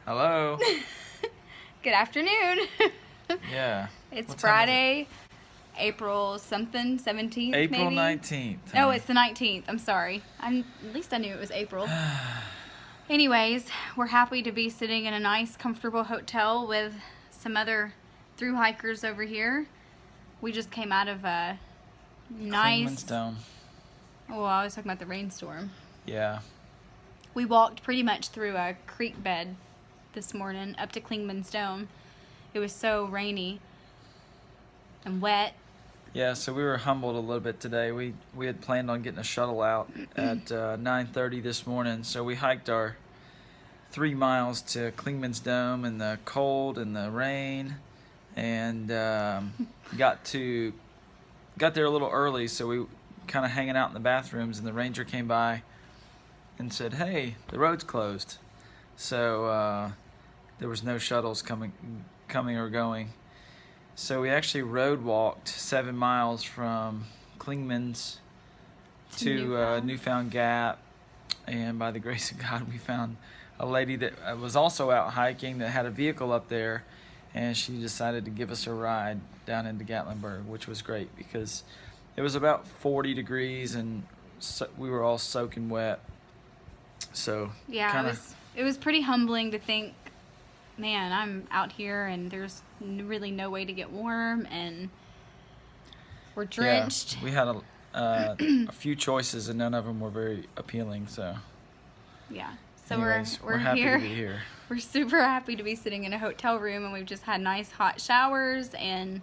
Hello. Good afternoon. Yeah. It's What time is Friday, April something, 17th it? April maybe? 19th. Oh, it's the 19th. I'm sorry. At least I knew it was April. Anyways, we're happy to be sitting in a nice, comfortable hotel with some other thru hikers over here. We just came out of a nice... Dome. Oh, I was talking about the rainstorm. Yeah. We walked pretty much through a creek bed this morning up to Klingman's Dome. It was so rainy and wet. Yeah, so we were humbled a little bit today. We had planned on getting a shuttle out at 9:30 this morning, so we hiked our 3 miles to Klingman's Dome in the cold and the rain, and got there a little early, so we kind of hanging out in the bathrooms, and the ranger came by and said, "Hey, the road's closed." So there was no shuttles coming or going. So we actually road walked 7 miles from Klingman's to Newfound Gap, and by the grace of God, we found a lady that was also out hiking that had a vehicle up there, and she decided to give us a ride down into Gatlinburg, which was great because it was about 40 degrees and we were all soaking wet. So yeah, it was pretty humbling to think, man, I'm out here and there's really no way to get warm and we're drenched. Yeah, we had a few choices and none of them were very appealing. So yeah, so anyways, we're happy here. to be here. We're super happy to be sitting in a hotel room, and we've just had nice hot showers, and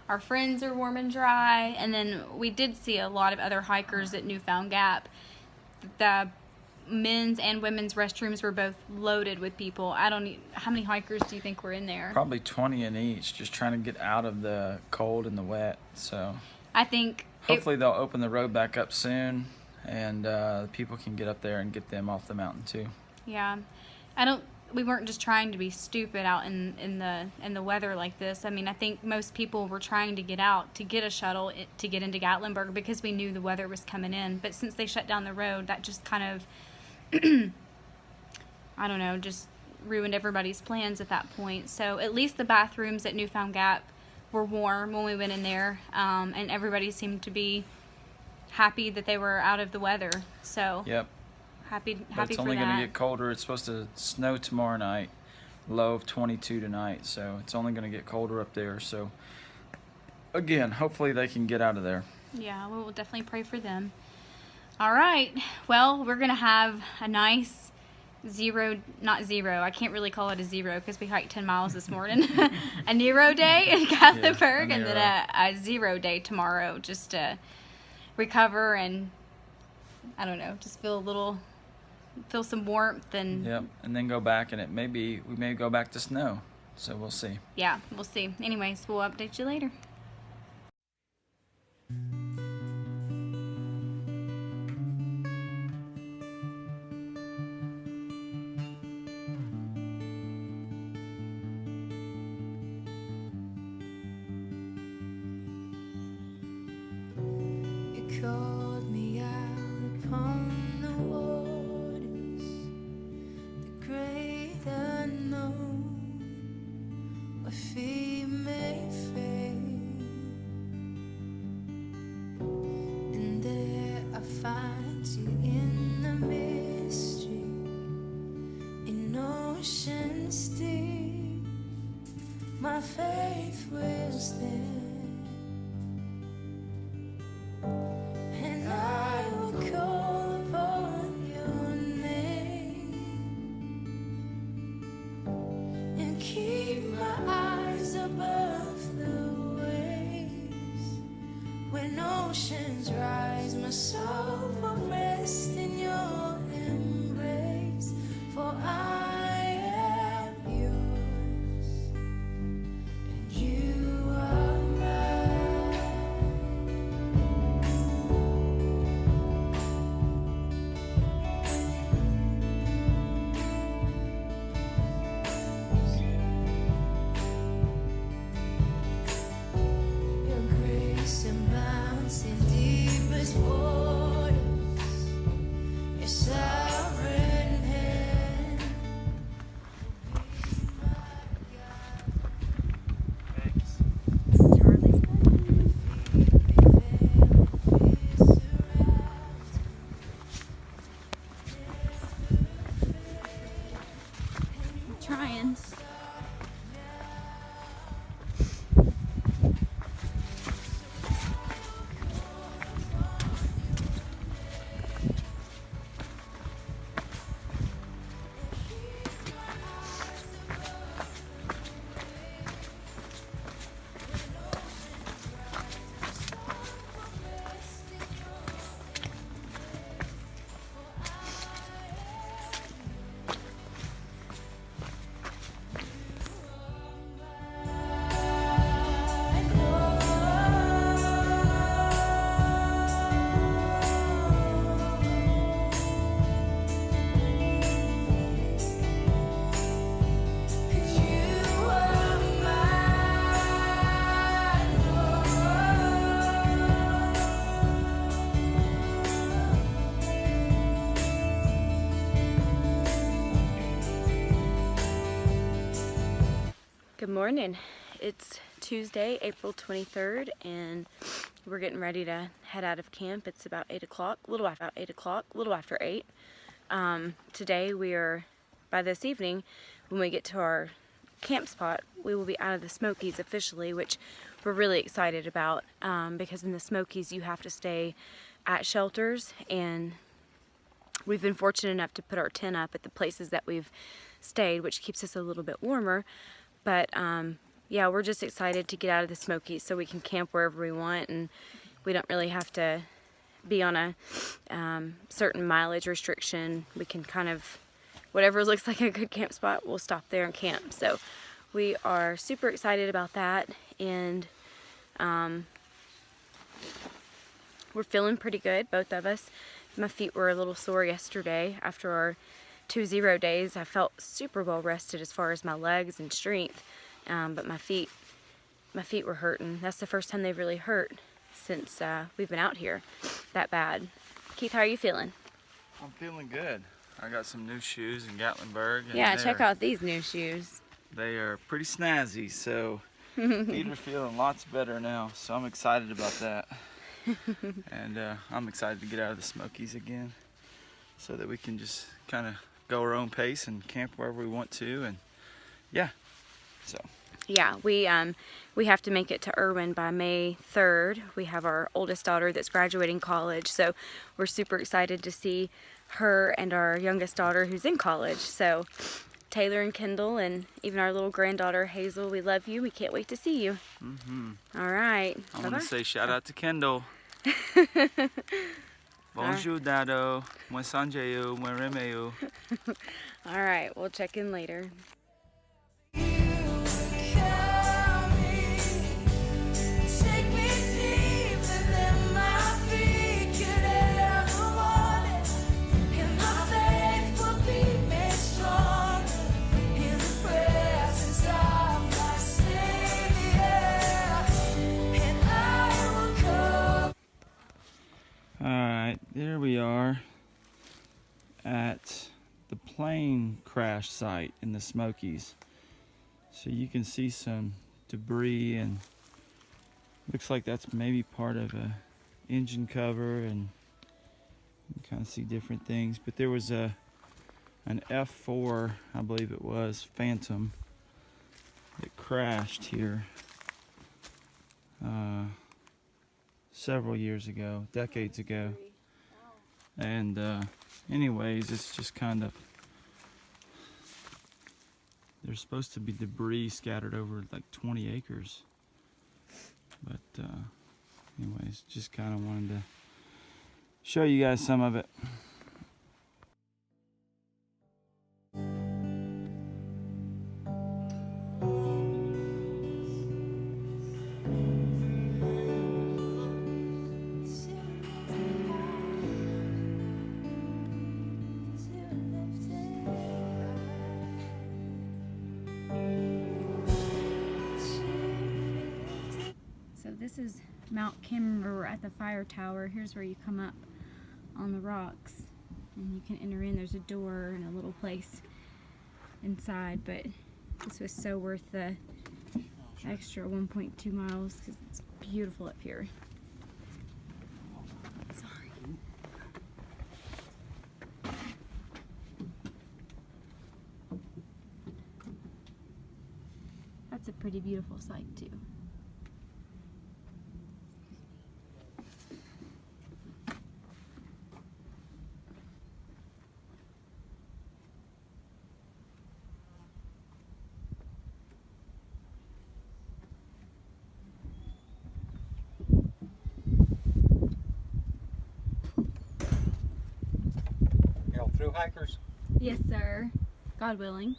our friends are warm and dry. And then we did see a lot of other hikers at Newfound Gap. The men's and women's restrooms were both loaded with people. How many hikers do you think were in there? Probably 20 in each, just trying to get out of the cold and the wet. So I think hopefully they'll open the road back up soon, and people can get up there and get them off the mountain too. Yeah, we weren't just trying to be stupid out in the weather like this. I mean, I think most people were trying to get out to get a shuttle to get into Gatlinburg because we knew the weather was coming in. But since they shut down the road, that just kind of I don't know, just ruined everybody's plans at that point. So at least the bathrooms at Newfound Gap were warm when we went in there, and everybody seemed to be happy that they were out of the weather. So yep, happy but it's for only going that. to get colder. It's supposed to snow tomorrow night, low of 22 tonight, so it's only going to get colder up there. So again, hopefully they can get out of there. Yeah, we will definitely pray for them. All right, well, we're going to have a nice not zero, I can't really call it a zero because we hiked 10 miles this morning, a Nero day in Gatlinburg, and then a 0 day tomorrow just to recover and, I don't know, just feel some warmth. And yep, and then go back, and we may go back to snow, so we'll see. Yeah, we'll see. Anyways, we'll update you later. Called me out upon the waters, the great unknown, where feet may fail, and there I find you in the mystery, in oceans deep. My faith will stand. Oceans rise, my soul will rest in your embrace, for I am yours, and you are mine. in. Good morning. It's Tuesday, April 23rd, and we're getting ready to head out of camp. It's about 8 o'clock, a little after 8. Today we are, by this evening, when we get to our camp spot, we will be out of the Smokies officially, which we're really excited about, because in the Smokies you have to stay at shelters, and we've been fortunate enough to put our tent up at the places that we've stayed, which keeps us a little bit warmer. But yeah, we're just excited to get out of the Smokies so we can camp wherever we want, and we don't really have to be on a certain mileage restriction. We can kind of, whatever looks like a good camp spot, we'll stop there and camp. So we are super excited about that, and we're feeling pretty good, both of us. My feet were a little sore yesterday after our 2 0 days. I felt super well rested as far as my legs and strength, but my feet were hurting. That's the first time they've really hurt since we've been out here that bad. Keith, how are you feeling? I'm feeling good. I got some new shoes in Gatlinburg. And Yeah, check out these new shoes. They are pretty snazzy, so feet are feeling lots better now, so I'm excited about that. And I'm excited to get out of the Smokies again so that we can just kind of go our own pace and camp wherever we want to, and yeah, so. Yeah, we have to make it to Irwin by May 3rd. We have our oldest daughter that's graduating college, so we're super excited to see her and our youngest daughter who's in college. So Taylor and Kendall and even our little granddaughter Hazel, we love you. We can't wait to see you. All right. I want to say shout out to Kendall. Bonjour, Dado. Mwen sanjeyo, mwen remeyo. All right, we'll check in later. Alright, there we are at the plane crash site in the Smokies. So you can see some debris, and looks like that's maybe part of a engine cover, and you can kind of see different things. But there was an F4, I believe it was, Phantom, that crashed here several years ago, decades ago. And anyways, it's just kind of, there's supposed to be debris scattered over like 20 acres. But anyways, just kind of wanted to show you guys some of it. So this is Mount Kimmer. We're at the fire tower. Here's where you come up on the rocks and you can enter in. There's a door and a little place inside, but this was so worth the extra 1.2 miles because it's beautiful up here. Sorry. That's a pretty beautiful sight too. Y'all through hikers? Yes, sir. God willing.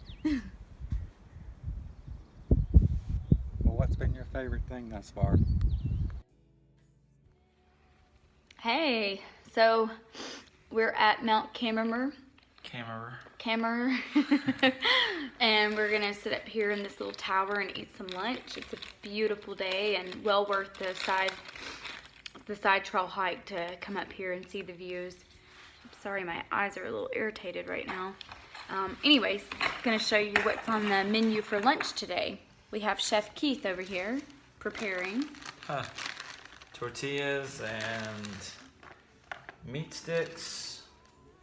Well, what's been your favorite thing thus far? Hey, so we're at Mount Camera, and we're gonna sit up here in this little tower and eat some lunch. It's a beautiful day and well worth the side trail hike to come up here and see the views. I'm sorry, my eyes are a little irritated right now. Anyways, I'm gonna show you what's on the menu for lunch today. We have Chef Keith over here preparing. Tortillas and meat sticks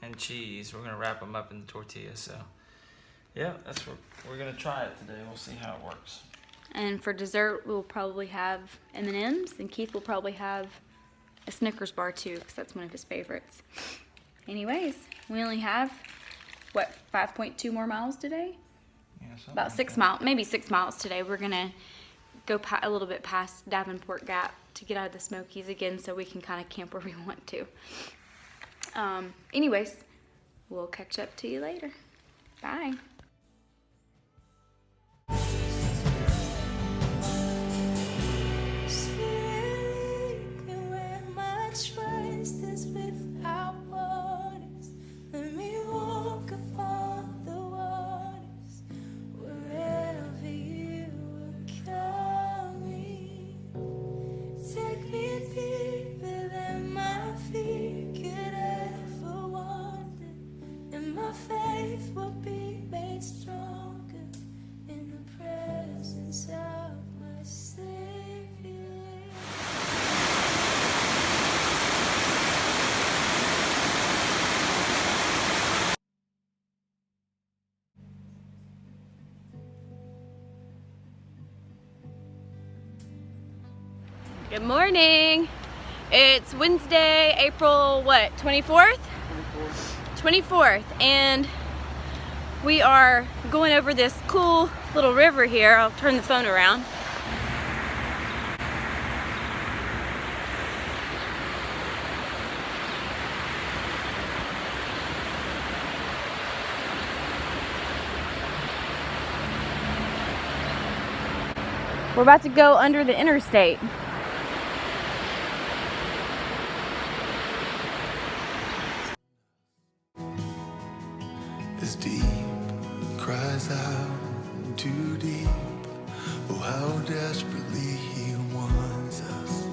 and cheese. We're gonna wrap them up in the tortillas. So, yeah, that's what we're gonna try it today. We'll see how it works. And for dessert, we'll probably have M&Ms, and Keith will probably have a Snickers bar too, because that's one of his favorites. Anyways, we only have, what, 5.2 more miles today? Yeah, something About like 6 that. miles, maybe 6 miles today. We're gonna go a little bit past Davenport Gap to get out of the Smokies again, so we can kind of camp where we want to. Anyways, we'll catch up to you later. Bye. Sleeping where my trust is without waters. Let me walk upon the waters wherever you are coming. Take me deeper than my feet could ever wander, and my faith will be made stronger in the presence of my Savior. Good morning. It's Wednesday, April what, 24th? 24th, and we are going over this cool little river here. I'll turn the phone around. We're about to go under the interstate. As deep cries out too deep, oh how desperately he wants us.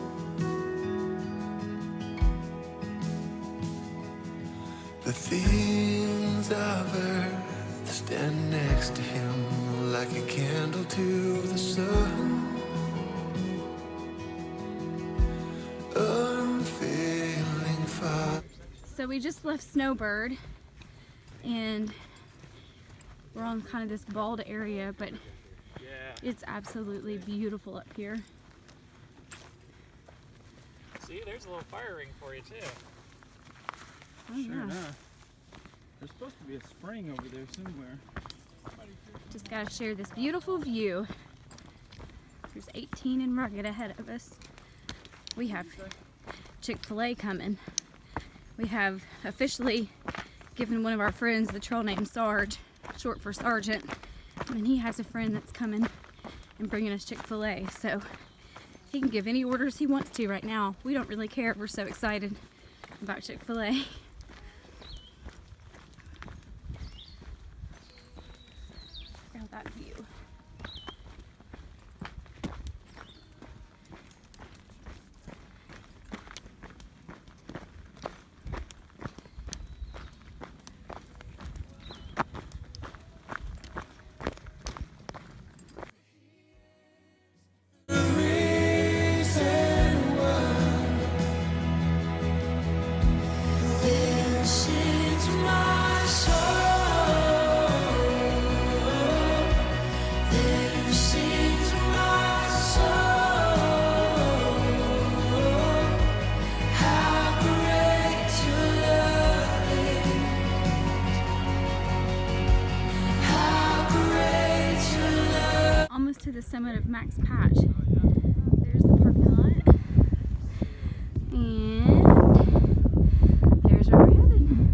The things of earth stand next to him like a candle to the sun, unfailing fire. So we just left Snowbird, and we're on kind of this bald area, but it's absolutely beautiful up here. See, there's a little fire ring for you too. Oh yeah, There's supposed to be a spring over there somewhere. just gotta share this beautiful view. There's 18 and rugged ahead of us. We have Chick-fil-A coming. We have officially given one of our friends the trail name Sarge, short for Sergeant, and he has a friend that's coming and bringing us Chick-fil-A, so he can give any orders he wants to right now. We don't really care. We're so excited about Chick-fil-A. Look at that view. There summit of Max Patch. There's the parking lot. And there's where we're headed.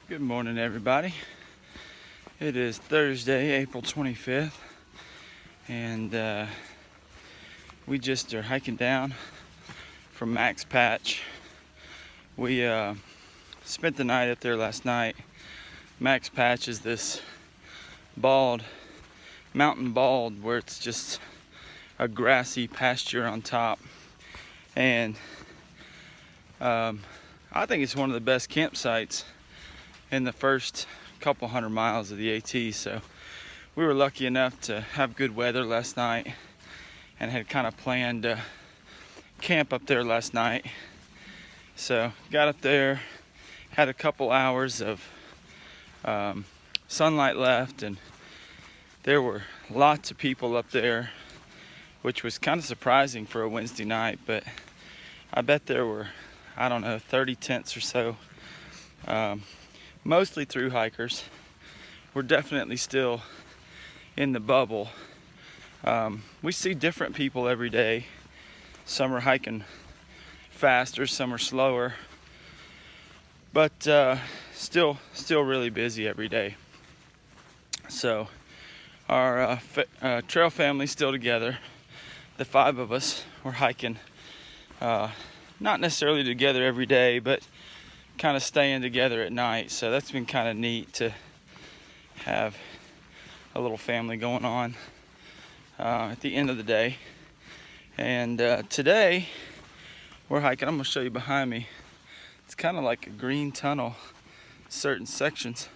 Good morning, everybody. It is Thursday, April 25th, and we just are hiking down from Max Patch. We spent the night up there last night. Max Patch is this mountain bald, where it's just a grassy pasture on top, and I think it's one of the best campsites in the first couple hundred miles of the AT. So we were lucky enough to have good weather last night and had kind of planned to camp up there last night. So got up there, had a couple hours of sunlight left, and there were lots of people up there, which was kind of surprising for a Wednesday night, but I bet there were, I don't know, 30 tents or so. Mostly through hikers. We're definitely still in the bubble. We see different people every day. Some are hiking faster, some are slower, but still really busy every day. So our trail family's still together. The 5 of us were hiking, not necessarily together every day, but kind of staying together at night. So that's been kind of neat to have a little family going on at the end of the day. And today we're hiking. I'm gonna show you behind me. It's kind of like a green tunnel, certain sections.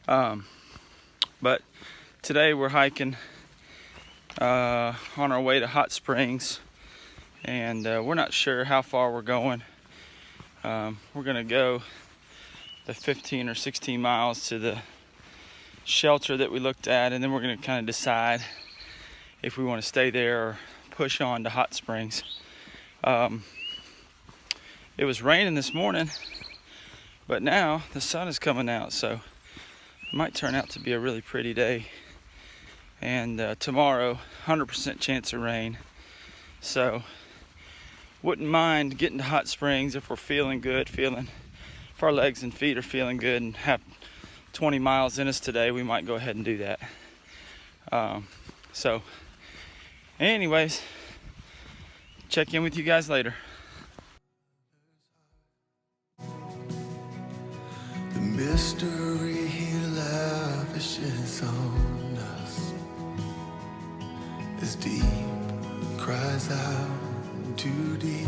But today we're hiking on our way to Hot Springs, and we're not sure how far we're going. We're gonna go the 15 or 16 miles to the shelter that we looked at, and then we're gonna kind of decide if we want to stay there or push on to Hot Springs. It was raining this morning, but now the sun is coming out, so it might turn out to be a really pretty day. And tomorrow, 100% chance of rain. So wouldn't mind getting to Hot Springs if we're feeling good, if our legs and feet are feeling good and have 20 miles in us today, we might go ahead and do that. So anyways, check in with you guys later. The mystery he lavishes on us is deep, cries out too deep.